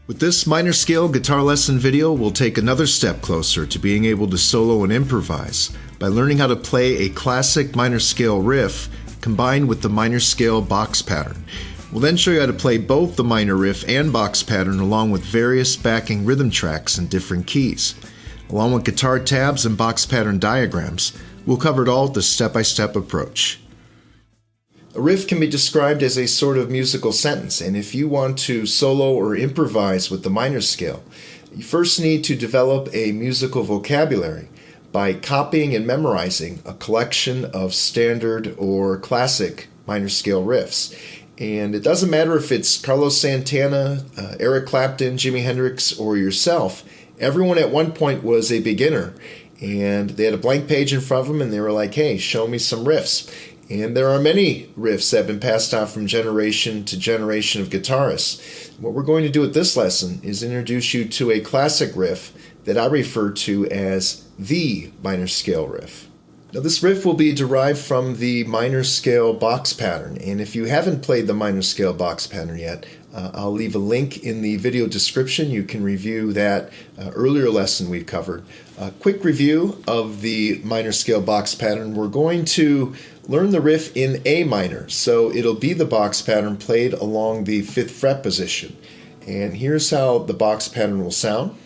With this minor scale guitar lesson video, we'll take another step closer to being able to solo and improvise by learning how to play a classic minor scale riff combined with the minor scale box pattern. We'll then show you how to play both the minor riff and box pattern along with various backing rhythm tracks in different keys. Along with guitar tabs and box pattern diagrams, we'll cover it all with the step-by-step approach. A riff can be described as a sort of musical sentence, and if you want to solo or improvise with the minor scale, you first need to develop a musical vocabulary by copying and memorizing a collection of standard or classic minor scale riffs. And it doesn't matter if it's Carlos Santana, Eric Clapton, Jimi Hendrix, or yourself. Everyone at one point was a beginner, and they had a blank page in front of them and they were like, hey, show me some riffs. And there are many riffs that have been passed on from generation to generation of guitarists. What we're going to do with this lesson is introduce you to a classic riff that I refer to as the minor scale riff. Now, this riff will be derived from the minor scale box pattern, and if you haven't played the minor scale box pattern yet, I'll leave a link in the video description. You can review that earlier lesson we covered. A quick review of the minor scale box pattern. We're going to learn the riff in A minor, so it'll be the box pattern played along the 5th fret position. And here's how the box pattern will sound.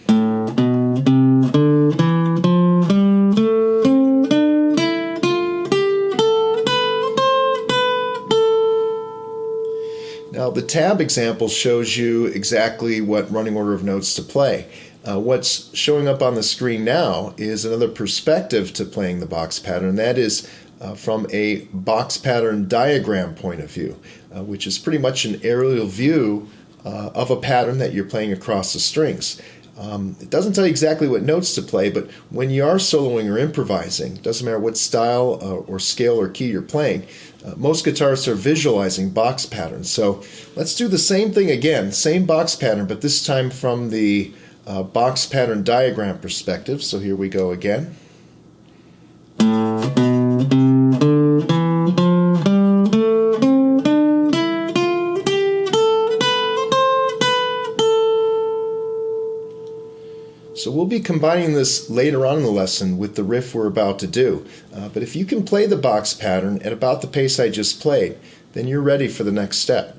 Now, the tab example shows you exactly what running order of notes to play. What's showing up on the screen now is another perspective to playing the box pattern. That is from a box pattern diagram point of view, which is pretty much an aerial view of a pattern that you're playing across the strings. It doesn't tell you exactly what notes to play, but when you are soloing or improvising, it doesn't matter what style or scale or key you're playing, most guitarists are visualizing box patterns. So let's do the same thing again, same box pattern, but this time from the box pattern diagram perspective. So here we go again. So we'll be combining this later on in the lesson with the riff we're about to do. But if you can play the box pattern at about the pace I just played, then you're ready for the next step.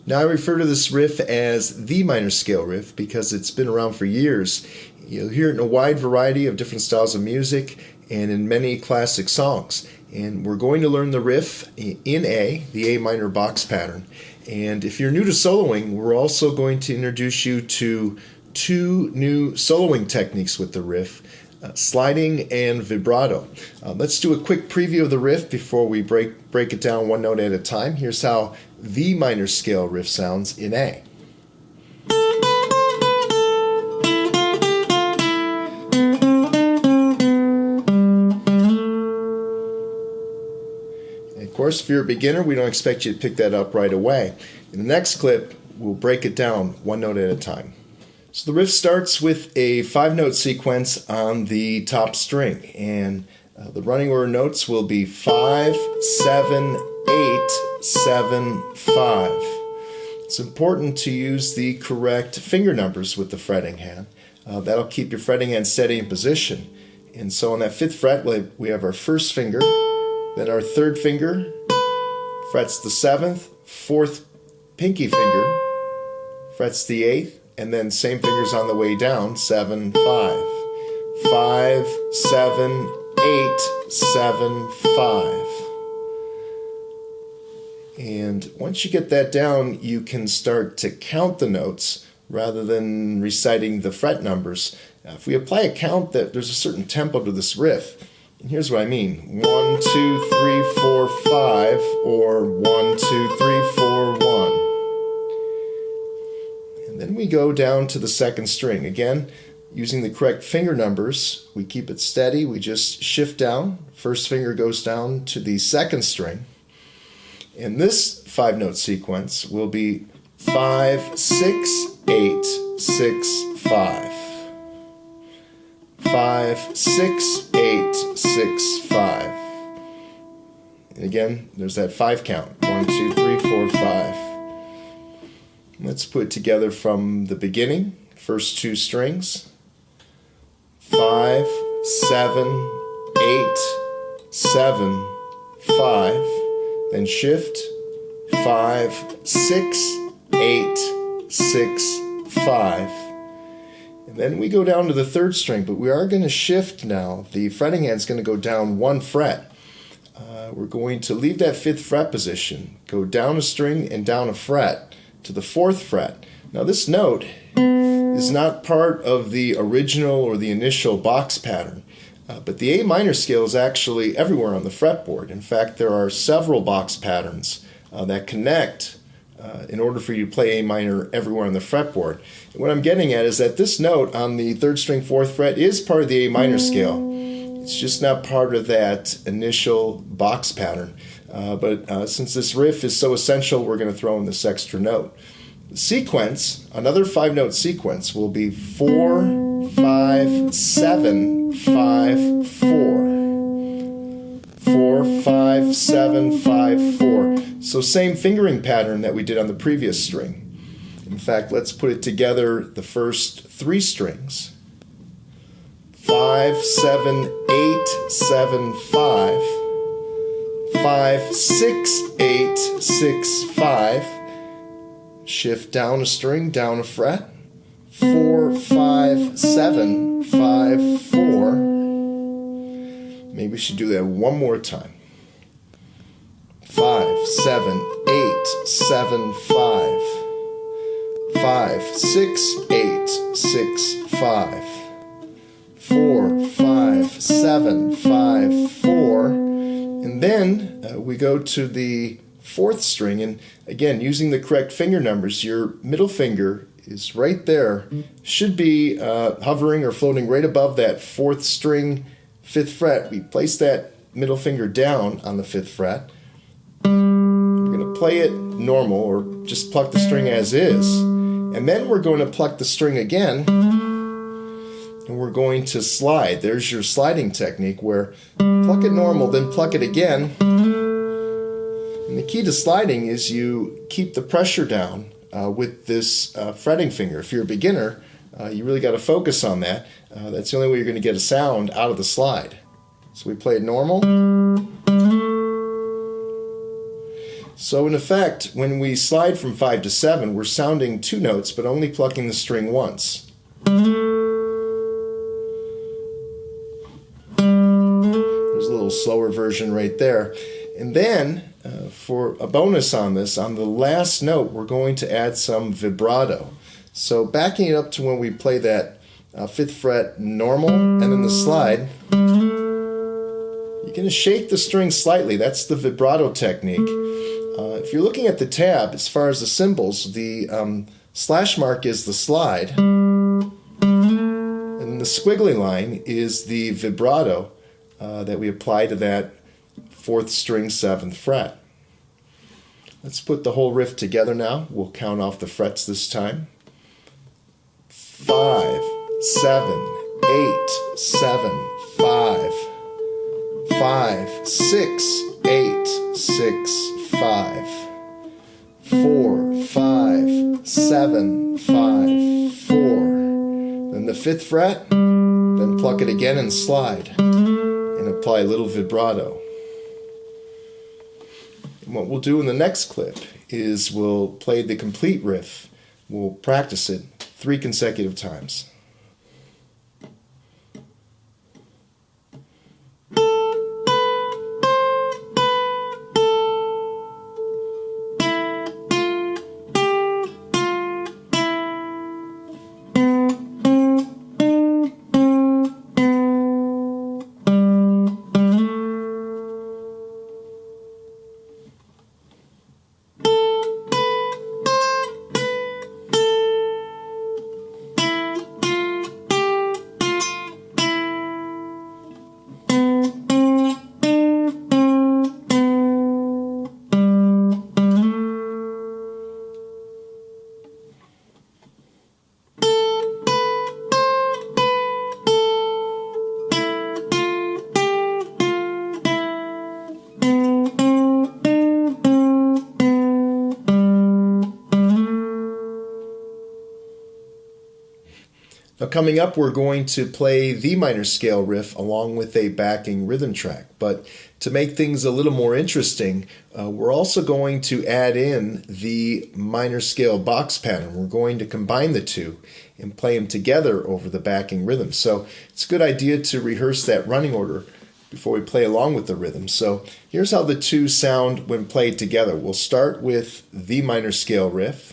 Now, I refer to this riff as the minor scale riff because it's been around for years. You'll hear it in a wide variety of different styles of music and in many classic songs. And we're going to learn the riff in A, the A minor box pattern. And if you're new to soloing, we're also going to introduce you to 2 new soloing techniques with the riff, sliding and vibrato. Let's do a quick preview of the riff before we break it down one note at a time. Here's how the minor scale riff sounds in A. And of course, if you're a beginner, we don't expect you to pick that up right away. In the next clip, we'll break it down one note at a time. So the riff starts with a 5-note sequence on the top string, and the running order notes will be 5, 7, 8, 7, 5. It's important to use the correct finger numbers with the fretting hand. That'll keep your fretting hand steady in position. And so on that 5th fret, we have our 1st finger, then our 3rd finger frets the 7th, 4th pinky finger frets the 8th, and then same fingers on the way down, 7, 5. 5, 7, 8, 7, 5. And once you get that down, you can start to count the notes rather than reciting the fret numbers. Now, if we apply a count, there's a certain tempo to this riff. And here's what I mean. 1, 2, 3, 4, 5, or 1, 2, 3, 4, 1. Then we go down to the 2nd string. Again, using the correct finger numbers, we keep it steady. We just shift down. 1st finger goes down to the 2nd string. And this 5-note sequence will be 5, 6, 8, 6, 5. 5, 6, 8, 6, 5. And again, there's that 5 count. 1, 2, 3, 4, 5. Let's put it together from the beginning. First two strings. 5, 7, 8, 7, 5. Then shift. 5, 6, 8, 6, 5. And then we go down to the third string, but we are going to shift now. The fretting hand is going to go down one fret. We're going to leave that 5th fret position, go down a string and down a fret to the 4th fret. Now this note is not part of the original or the initial box pattern, but the A minor scale is actually everywhere on the fretboard. In fact, there are several box patterns that connect in order for you to play A minor everywhere on the fretboard. And what I'm getting at is that this note on the 3rd string 4th fret is part of the A minor scale. It's just not part of that initial box pattern. But since this riff is so essential, we're going to throw in this extra note. The sequence, another 5-note sequence, will be 4, 5, 7, 5, 4. 4, 5, 7, 5, 4. So same fingering pattern that we did on the previous string. In fact, let's put it together, the first 3 strings. 5, 7, 8, 7, 5. 5, 6, 8, 6, 5. Shift down a string, down a fret. 4, 5, 7, 5, 4. Maybe we should do that one more time. 5, 7, 8, 7, 5. 5, 6, 8, 6, 5. 4, 5, 7, 5, 4. And then we go to the 4th string, and again, using the correct finger numbers, your middle finger is right there, should be hovering or floating right above that 4th string 5th fret. We place that middle finger down on the 5th fret. We're going to play it normal, or just pluck the string as is, and then we're going to pluck the string again, and we're going to slide. There's your sliding technique, where pluck it normal, then pluck it again. And the key to sliding is you keep the pressure down with this fretting finger. If you're a beginner, you really got to focus on that. That's the only way you're going to get a sound out of the slide. So we play it normal. So in effect, when we slide from 5 to 7, we're sounding 2 notes, but only plucking the string once. There's a little slower version right there. And then, for a bonus on this, on the last note, we're going to add some vibrato. So backing it up to when we play that 5th fret normal and then the slide, you're going to shake the string slightly. That's the vibrato technique. If you're looking at the tab, as far as the cymbals, the slash mark is the slide, and then the squiggly line is the vibrato that we apply to that 4th string 7th fret. Let's put the whole riff together now. We'll count off the frets this time. 5, 7, 8, 7, 5. 5, 6, 8, 6, 5. 4, 5, 7, 5, 4. Then the 5th fret, then pluck it again and slide, and apply a little vibrato. And what we'll do in the next clip is we'll play the complete riff. We'll practice it 3 consecutive times. Now coming up, we're going to play the minor scale riff along with a backing rhythm track. But to make things a little more interesting, we're also going to add in the minor scale box pattern. We're going to combine the two and play them together over the backing rhythm. So it's a good idea to rehearse that running order before we play along with the rhythm. So here's how the two sound when played together. We'll start with the minor scale riff.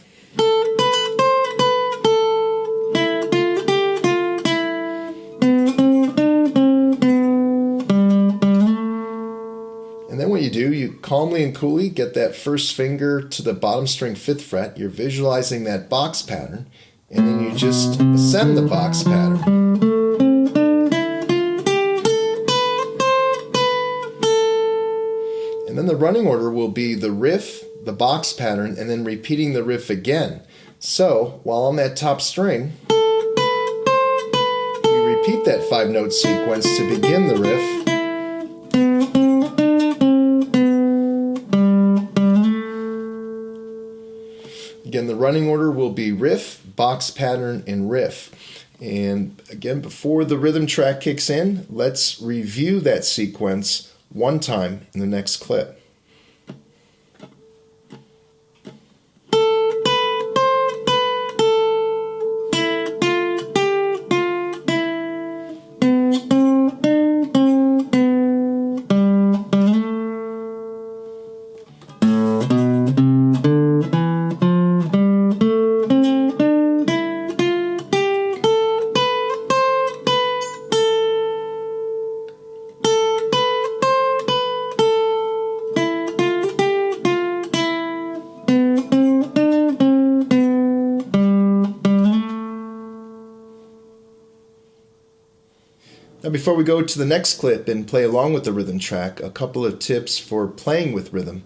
And then what you do, you calmly and coolly get that first finger to the bottom string 5th fret. You're visualizing that box pattern, and then you just ascend the box pattern. And then the running order will be the riff, the box pattern, and then repeating the riff again. So while on that top string, we repeat that 5-note sequence to begin the riff. Again, the running order will be riff, box pattern, and riff. And again, before the rhythm track kicks in, let's review that sequence one time in the next clip. Now before we go to the next clip and play along with the rhythm track, a couple of tips for playing with rhythm.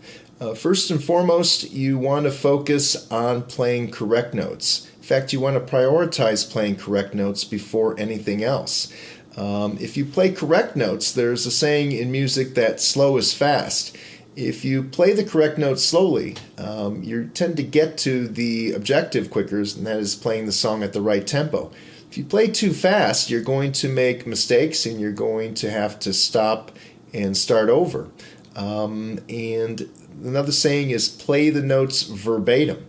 First and foremost, you want to focus on playing correct notes. In fact, you want to prioritize playing correct notes before anything else. If you play correct notes, there's a saying in music that slow is fast. If you play the correct notes slowly, you tend to get to the objective quicker, and that is playing the song at the right tempo. If you play too fast, you're going to make mistakes and you're going to have to stop and start over. And another saying is play the notes verbatim.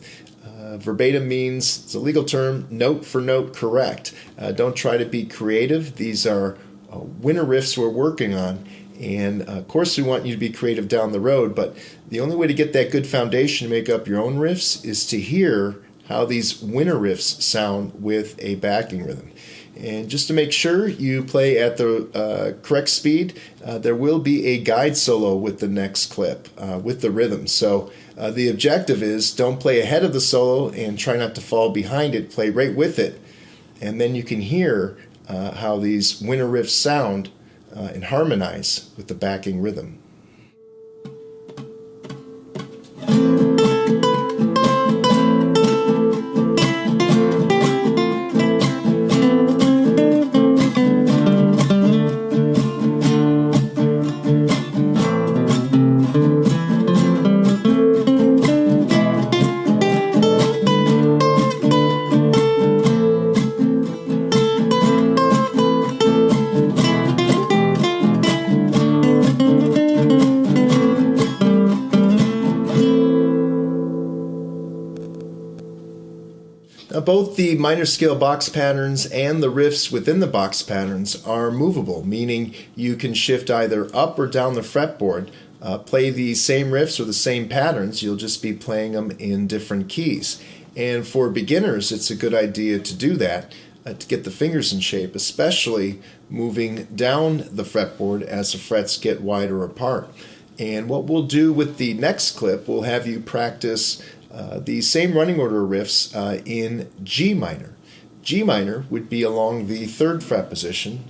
Verbatim means, it's a legal term, note for note correct. Don't try to be creative. These are winner riffs we're working on. And of course we want you to be creative down the road, but the only way to get that good foundation to make up your own riffs is to hear how these winner riffs sound with a backing rhythm. And just to make sure you play at the correct speed, there will be a guide solo with the next clip with the rhythm. So the objective is don't play ahead of the solo and try not to fall behind it, play right with it, and then you can hear how these winner riffs sound and harmonize with the backing rhythm. Both the minor scale box patterns and the riffs within the box patterns are movable, meaning you can shift either up or down the fretboard, play the same riffs or the same patterns, you'll just be playing them in different keys. And for beginners, it's a good idea to do that, to get the fingers in shape, especially moving down the fretboard as the frets get wider apart. And what we'll do with the next clip, we'll have you practice the same running order riffs in G minor. G minor would be along the 3rd fret position,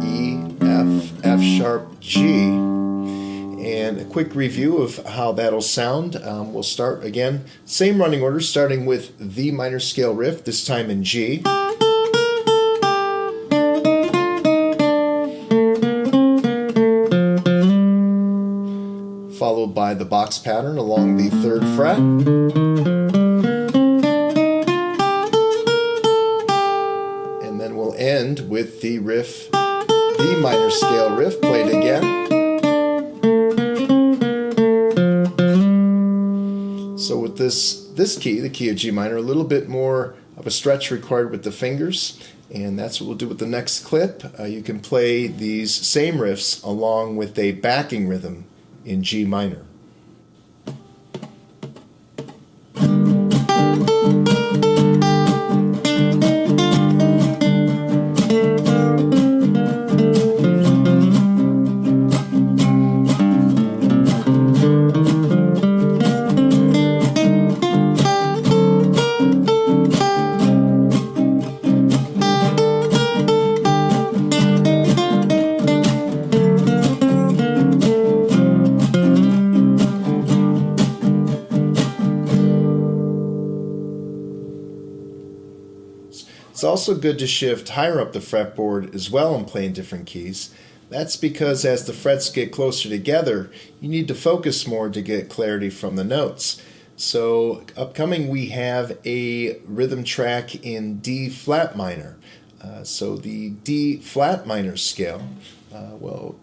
E, F, F sharp, G. And a quick review of how that'll sound. We'll start again, same running order, starting with the minor scale riff, this time in G. Followed by the box pattern along the 3rd fret. And then we'll end with the riff, the minor scale riff played again. So with this key, the key of G minor, a little bit more of a stretch required with the fingers, and that's what we'll do with the next clip. You can play these same riffs along with a backing rhythm in G minor. It's also good to shift higher up the fretboard as well and play in different keys. That's because as the frets get closer together, you need to focus more to get clarity from the notes. So upcoming we have a rhythm track in D flat minor. So the D flat minor scale,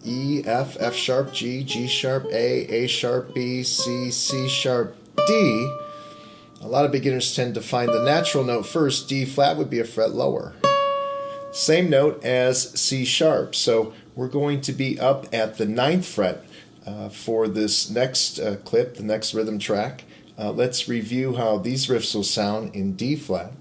E, F, F sharp, G, G sharp, A sharp, B, C, C sharp, D. A lot of beginners tend to find the natural note first. D flat would be a fret lower. Same note as C sharp. So we're going to be up at the 9th fret for this next clip, the next rhythm track. Let's review how these riffs will sound in D flat.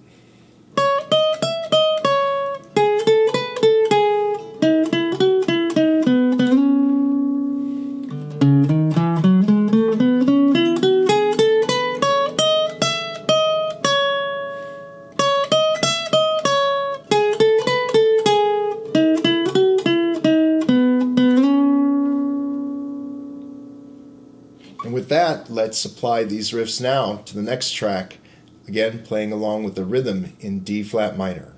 And with that, let's apply these riffs now to the next track, again playing along with the rhythm in D flat minor.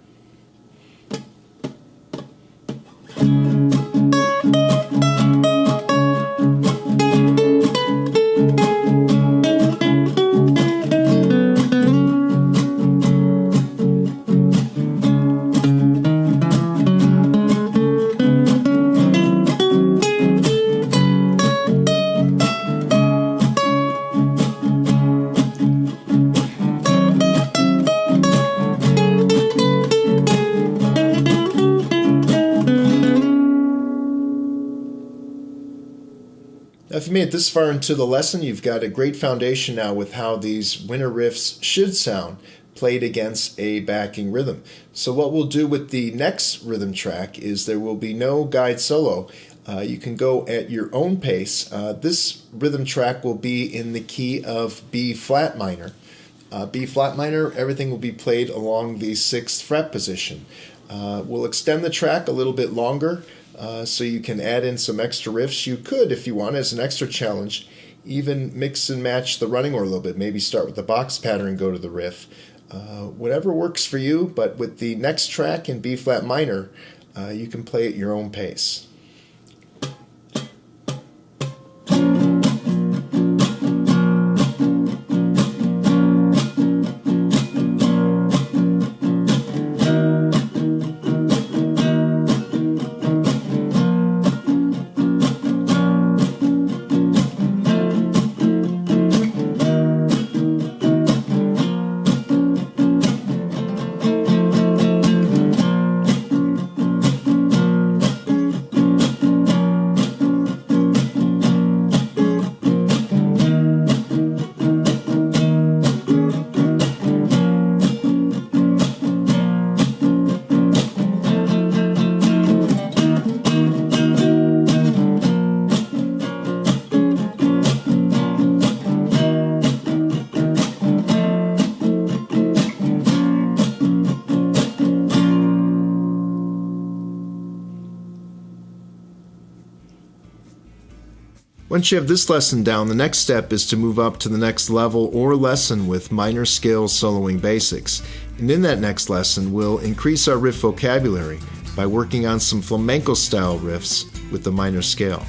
If you made it this far into the lesson, you've got a great foundation now with how these winter riffs should sound played against a backing rhythm. So what we'll do with the next rhythm track is there will be no guide solo. You can go at your own pace. This rhythm track will be in the key of B flat minor. B flat minor, everything will be played along the 6th fret position. We'll extend the track a little bit longer. So you can add in some extra riffs. You could, if you want, as an extra challenge, even mix and match the running order a little bit. Maybe start with the box pattern and go to the riff. Whatever works for you, but with the next track in B flat minor, you can play at your own pace. Once you have this lesson down, the next step is to move up to the next level or lesson with minor scale soloing basics. And in that next lesson, we'll increase our riff vocabulary by working on some flamenco style riffs with the minor scale.